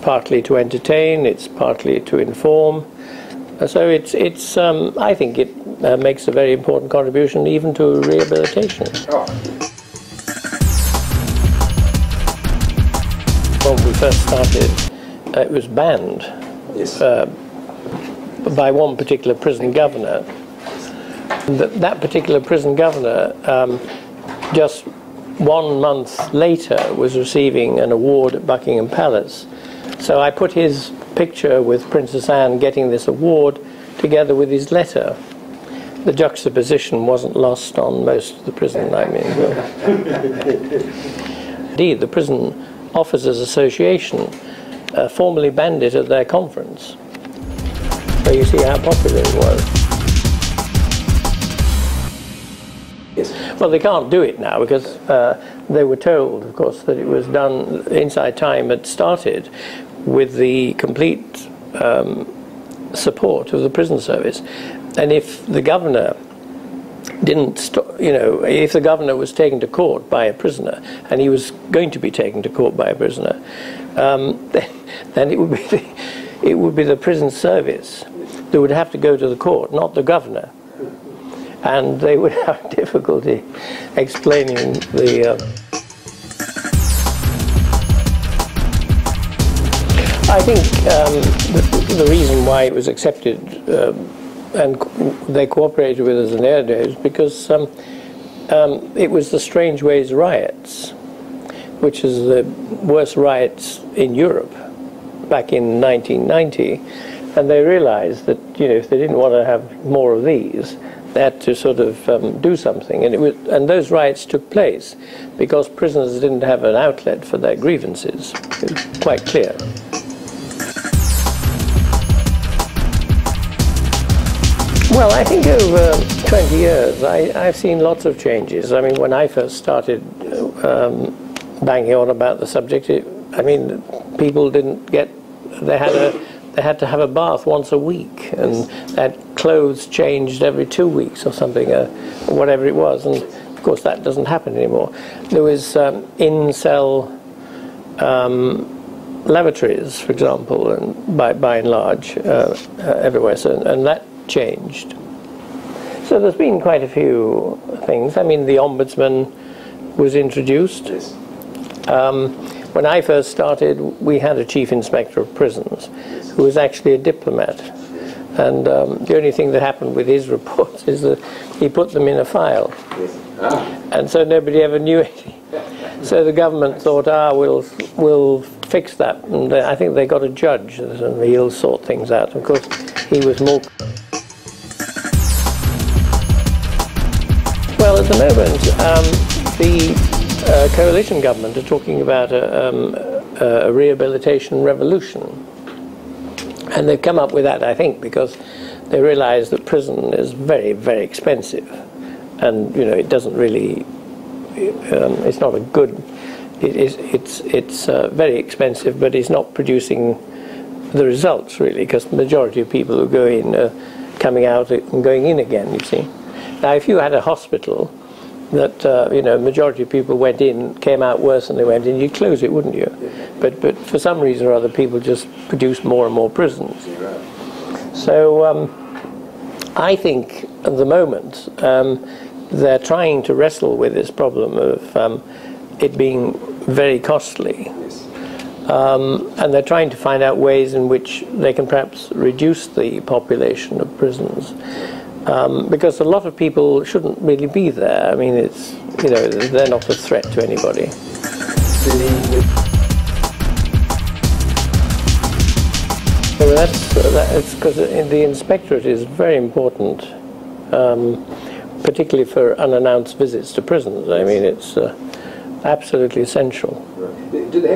partly to entertain, it's partly to inform. So I think it makes a very important contribution even to rehabilitation. Oh. When we first started, it was banned. Yes. By one particular prison governor. That particular prison governor, just 1 month later, was receiving an award at Buckingham Palace. So I put his picture with Princess Anne getting this award together with his letter. The juxtaposition wasn't lost on most of the prison, I mean. Indeed, the Prison Officers Association formally banned it at their conference. So you see how popular it was. Yes. Well, they can't do it now because they were told, of course, that it was done, Inside Time had started with the complete support of the prison service. And if the governor didn't stop, you know, if the governor was taken to court by a prisoner, and he was going to be taken to court by a prisoner, then it would be the prison service that would have to go to the court, not the governor. And they would have difficulty explaining the... I think the reason why it was accepted and they cooperated with us in their days because it was the Strangeways riots, which is the worst riots in Europe back in 1990. And they realized that, you know, if they didn't want to have more of these, they had to sort of do something. And those riots took place because prisoners didn't have an outlet for their grievances. It was quite clear. Well, I think over 20 years, I've seen lots of changes. I mean, when I first started banging on about the subject, I mean, people didn't get, they had to have a bath once a week, and they had clothes changed every 2 weeks or something, or whatever it was. And of course, that doesn't happen anymore. There was in-cell lavatories, for example, and by and large, everywhere. So, and that changed. So there's been quite a few things. I mean, the Ombudsman was introduced. Yes. When I first started, we had a chief inspector of prisons who was actually a diplomat. And the only thing that happened with his reports is that he put them in a file. Yes. Ah. And so nobody ever knew it. So the government thought, we'll fix that. And I think they got a judge, and he'll sort things out. Of course, he was more... Well, at the moment, the coalition government are talking about a rehabilitation revolution. And they've come up with that, I think, because they realize that prison is very, very expensive. And, you know, it doesn't really, it's not a good, it's very expensive, but it's not producing the results, really, because the majority of people who go in are coming out and going in again, you see. Now, if you had a hospital that, you know, majority of people went in, came out worse than they went in, you'd close it, wouldn't you? But for some reason or other, people just produce more and more prisons. So I think at the moment they're trying to wrestle with this problem of it being very costly. And they're trying to find out ways in which they can perhaps reduce the population of prisons. Because a lot of people shouldn't really be there. I mean, it's, you know, they're not a threat to anybody. Well, that's because the inspectorate is very important, particularly for unannounced visits to prisons. I mean, it's absolutely essential. Do they